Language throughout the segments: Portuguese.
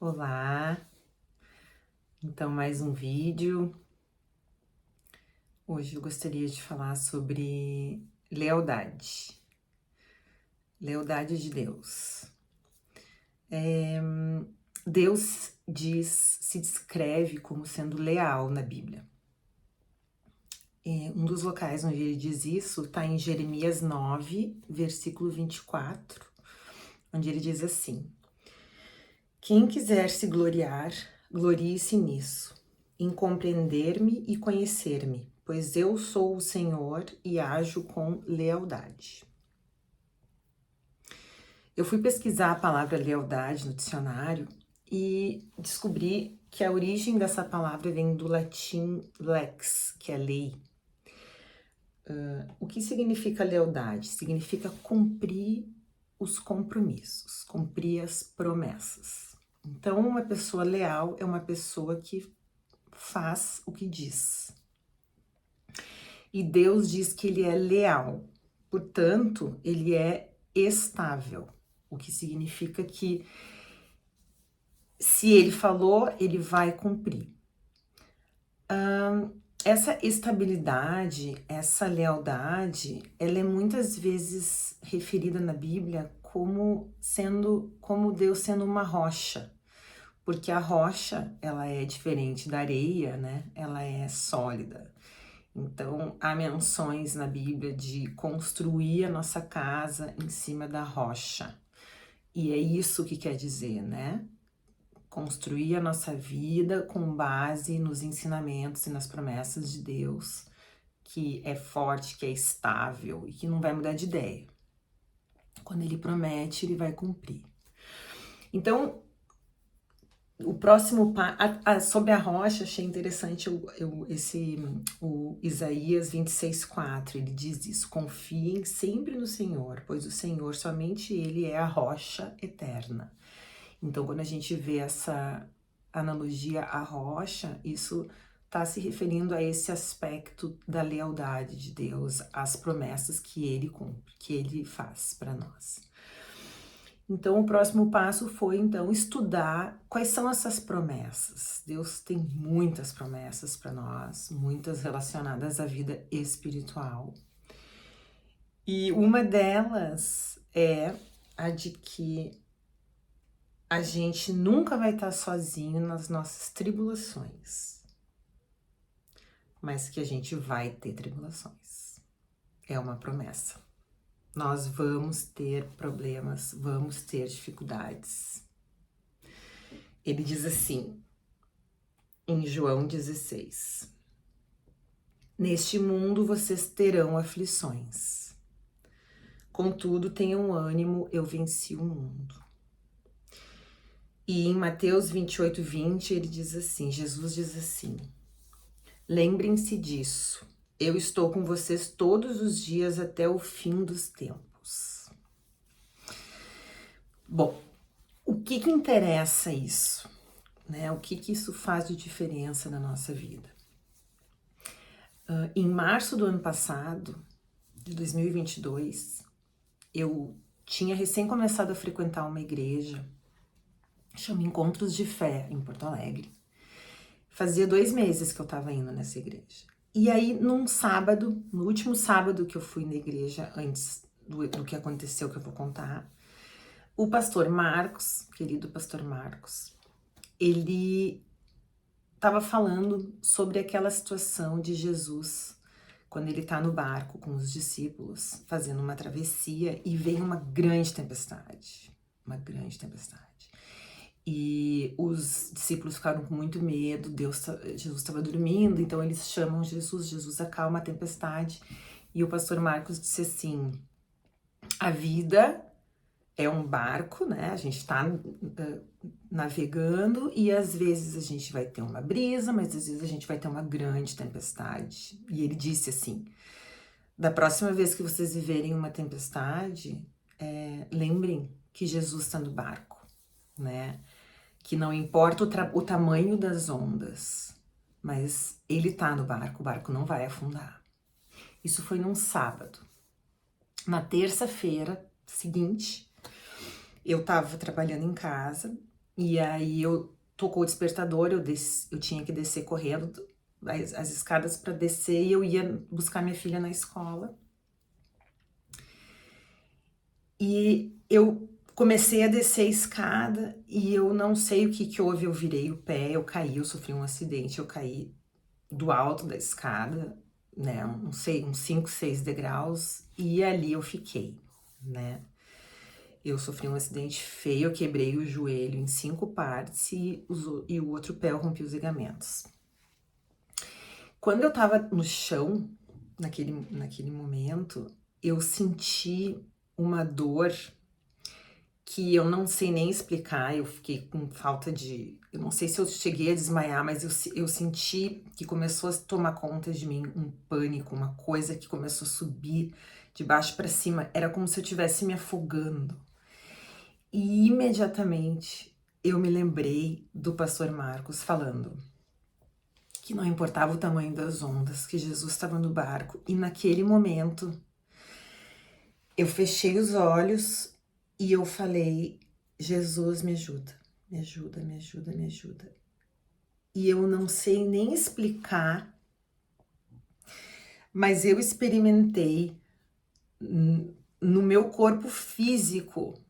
Olá, então mais um vídeo. Hoje eu gostaria de falar sobre lealdade, lealdade de Deus. Deus se descreve como sendo leal na Bíblia. Um dos locais onde ele diz isso está em Jeremias 9, versículo 24, onde ele diz assim: Quem quiser se gloriar, glorie-se nisso, em compreender-me e conhecer-me, pois eu sou o Senhor e ajo com lealdade. Eu fui pesquisar a palavra lealdade no dicionário e descobri que a origem dessa palavra vem do latim lex, que é lei. O que significa lealdade? Significa cumprir os compromissos, cumprir as promessas. Então, uma pessoa leal é uma pessoa que faz o que diz. E Deus diz que ele é leal, portanto, ele é estável, o que significa que se ele falou, ele vai cumprir. Essa estabilidade, essa lealdade, ela é muitas vezes referida na Bíblia como Deus sendo uma rocha, porque a rocha, ela é diferente da areia, né? Ela é sólida. Então, há menções na Bíblia de construir a nossa casa em cima da rocha. E é isso que quer dizer, né? Construir a nossa vida com base nos ensinamentos e nas promessas de Deus, que é forte, que é estável e que não vai mudar de ideia. Quando ele promete, ele vai cumprir. Então, o próximo sobre a rocha, achei interessante o Isaías 26:4, ele diz isso: confiem sempre no Senhor, pois o Senhor, somente Ele é a rocha eterna. Então, quando a gente vê essa analogia à rocha, isso está se referindo a esse aspecto da lealdade de Deus, às promessas que Ele cumpre, que Ele faz para nós. Então, o próximo passo foi, então, estudar quais são essas promessas. Deus tem muitas promessas para nós, muitas relacionadas à vida espiritual. E uma delas é a de que a gente nunca vai estar sozinho nas nossas tribulações, mas que a gente vai ter tribulações. É uma promessa. Nós vamos ter problemas, vamos ter dificuldades. Ele diz assim, em João 16: Neste mundo vocês terão aflições. Contudo, tenham ânimo, eu venci o mundo. E em Mateus 28:20, ele diz assim, Jesus diz assim: Lembrem-se disso, eu estou com vocês todos os dias até o fim dos tempos. Bom, o que interessa isso? Né? O que isso faz de diferença na nossa vida? Em março do ano passado, de 2022, eu tinha recém começado a frequentar uma igreja, chama Encontros de Fé, em Porto Alegre. Fazia 2 meses que eu estava indo nessa igreja. E aí, num sábado, no último sábado que eu fui na igreja, antes do que aconteceu, que eu vou contar, o pastor Marcos, querido pastor Marcos, ele estava falando sobre aquela situação de Jesus, quando ele está no barco com os discípulos, fazendo uma travessia, e vem uma grande tempestade. E os discípulos ficaram com muito medo, Jesus estava dormindo, então eles chamam Jesus acalma a tempestade. E o pastor Marcos disse assim: a vida é um barco, né? A gente está navegando e às vezes a gente vai ter uma brisa, mas às vezes a gente vai ter uma grande tempestade. E ele disse assim: da próxima vez que vocês viverem uma tempestade, lembrem que Jesus está no barco, né? Que não importa o tamanho das ondas, mas ele tá no barco, o barco não vai afundar. Isso foi num sábado. Na terça-feira seguinte, eu tava trabalhando em casa E aí eu tocou o despertador, eu tinha que descer correndo as escadas para descer e eu ia buscar minha filha na escola. E eu comecei a descer a escada e eu não sei o que que houve, eu virei o pé, eu caí, eu sofri um acidente, eu caí do alto da escada, né, não sei, uns 5, 6 degraus, e ali eu fiquei, né. Eu sofri um acidente feio, eu quebrei o joelho em 5 partes e o outro pé eu rompi os ligamentos. Quando eu estava no chão, naquele momento, eu senti uma dor que eu não sei nem explicar, eu fiquei com falta de... Eu não sei se eu cheguei a desmaiar, mas eu senti que começou a tomar conta de mim um pânico, uma coisa que começou a subir de baixo para cima. Era como se eu estivesse me afogando. E imediatamente eu me lembrei do pastor Marcos falando que não importava o tamanho das ondas, que Jesus estava no barco. E naquele momento eu fechei os olhos e eu falei: Jesus, me ajuda, me ajuda, me ajuda, me ajuda. E eu não sei nem explicar, mas eu experimentei no meu corpo físico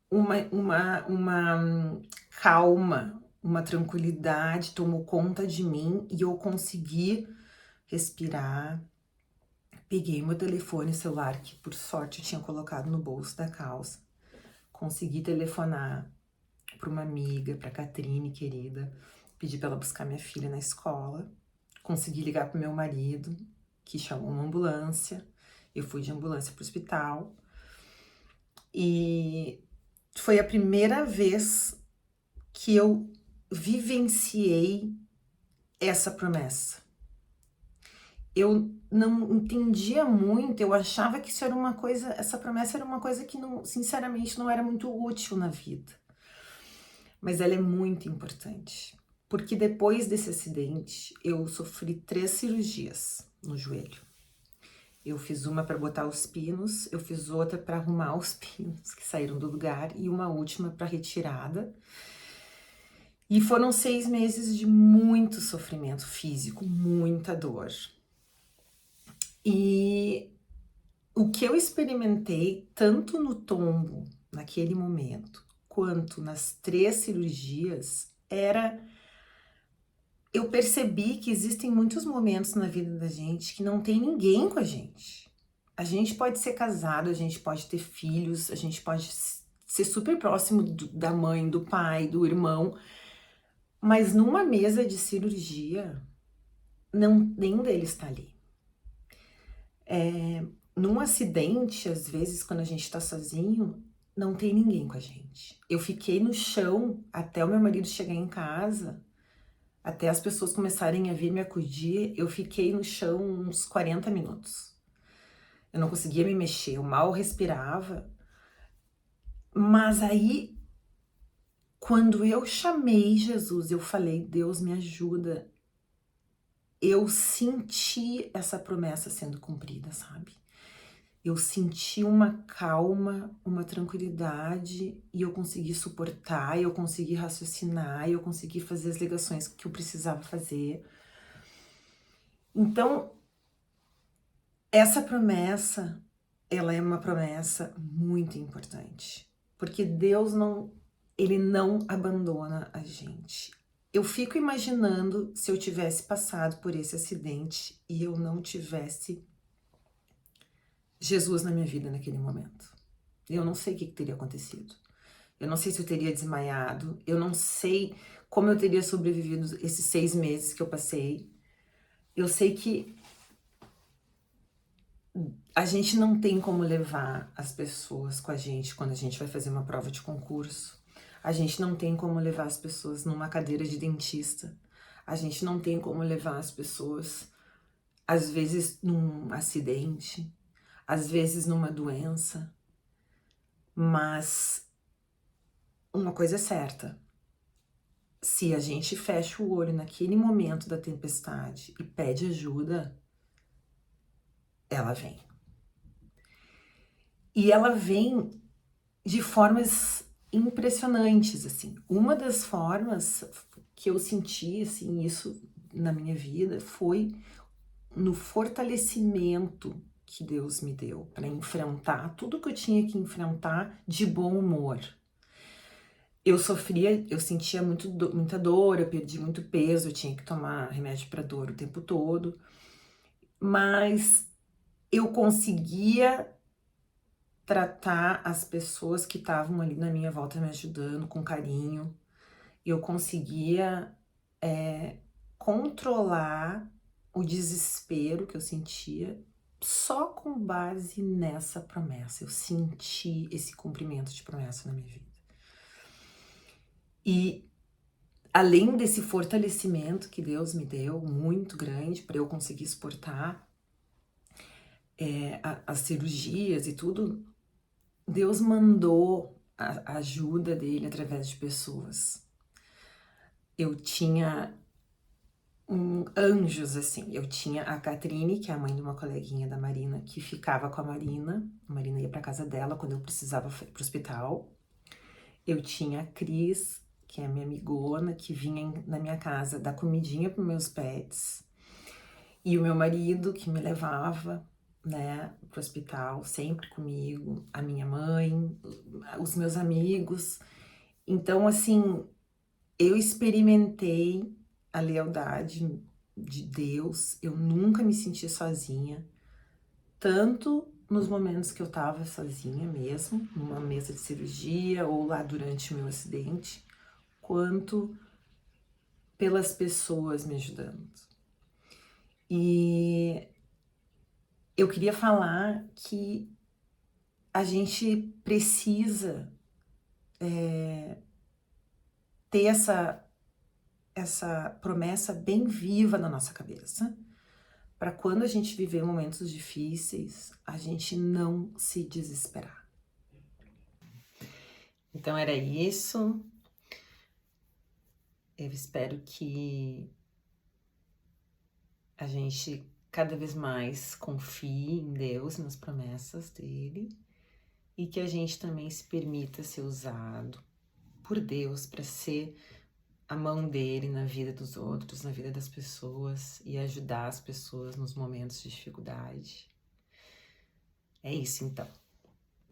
uma calma, uma tranquilidade tomou conta de mim e eu consegui respirar. Peguei meu telefone celular, que por sorte eu tinha colocado no bolso da calça. Consegui telefonar para uma amiga, para Catrine, querida, pedi para ela buscar minha filha na escola. Consegui ligar para meu marido, que chamou uma ambulância. Eu fui de ambulância para o hospital. E foi a primeira vez que eu vivenciei essa promessa. Eu não entendia muito, eu achava que isso era uma coisa, essa promessa era uma coisa que não, sinceramente, não era muito útil na vida. Mas ela é muito importante, porque depois desse acidente, eu sofri 3 cirurgias no joelho. Eu fiz uma para botar os pinos, eu fiz outra para arrumar os pinos que saíram do lugar e uma última para retirada. E foram 6 meses de muito sofrimento físico, muita dor. E o que eu experimentei, tanto no tombo, naquele momento, quanto nas 3 cirurgias, eu percebi que existem muitos momentos na vida da gente que não tem ninguém com a gente. A gente pode ser casado, a gente pode ter filhos, a gente pode ser super próximo da mãe, do pai, do irmão, mas numa mesa de cirurgia, nenhum deles está ali. Num acidente, às vezes, quando a gente tá sozinho, não tem ninguém com a gente. Eu fiquei no chão até o meu marido chegar em casa, até as pessoas começarem a vir me acudir, eu fiquei no chão uns 40 minutos. Eu não conseguia me mexer, eu mal respirava. Mas aí, quando eu chamei Jesus, eu falei: Deus, me ajuda. Eu senti essa promessa sendo cumprida, sabe? Eu senti uma calma, uma tranquilidade e eu consegui suportar, eu consegui raciocinar, eu consegui fazer as ligações que eu precisava fazer. Então, essa promessa, ela é uma promessa muito importante, porque ele não abandona a gente. Eu fico imaginando se eu tivesse passado por esse acidente e eu não tivesse Jesus na minha vida naquele momento. Eu não sei o que teria acontecido. Eu não sei se eu teria desmaiado. Eu não sei como eu teria sobrevivido esses 6 meses que eu passei. Eu sei que a gente não tem como levar as pessoas com a gente quando a gente vai fazer uma prova de concurso. A gente não tem como levar as pessoas numa cadeira de dentista. A gente não tem como levar as pessoas, às vezes, num acidente, às vezes numa doença. Mas uma coisa é certa: se a gente fecha o olho naquele momento da tempestade e pede ajuda, ela vem. E ela vem de formas impressionantes, assim. Uma das formas que eu senti, assim, isso na minha vida foi no fortalecimento que Deus me deu para enfrentar tudo que eu tinha que enfrentar de bom humor. Eu sofria, eu sentia muita dor, eu perdi muito peso, eu tinha que tomar remédio para dor o tempo todo, mas eu conseguia tratar as pessoas que estavam ali na minha volta me ajudando com carinho, eu conseguia controlar o desespero que eu sentia só com base nessa promessa. Eu senti esse cumprimento de promessa na minha vida. E além desse fortalecimento que Deus me deu, muito grande, para eu conseguir exportar as cirurgias e tudo, Deus mandou a ajuda dele através de pessoas. Eu tinha anjos, assim. Eu tinha a Catrine, que é a mãe de uma coleguinha da Marina, que ficava com a Marina ia pra casa dela quando eu precisava ir pro hospital. Eu tinha a Cris, que é a minha amigona, que vinha na minha casa dar comidinha pros meus pets. E o meu marido, que me levava, né, pro hospital, sempre comigo. A minha mãe, os meus amigos. Então, assim, eu experimentei a lealdade de Deus, eu nunca me senti sozinha, tanto nos momentos que eu tava sozinha mesmo, numa mesa de cirurgia ou lá durante o meu acidente, quanto pelas pessoas me ajudando. E eu queria falar que a gente precisa ter essa promessa bem viva na nossa cabeça, para quando a gente viver momentos difíceis, a gente não se desesperar. Então era isso. Eu espero que a gente cada vez mais confie em Deus, nas promessas dele, e que a gente também se permita ser usado por Deus para ser a mão dele na vida dos outros, na vida das pessoas e ajudar as pessoas nos momentos de dificuldade. É isso então.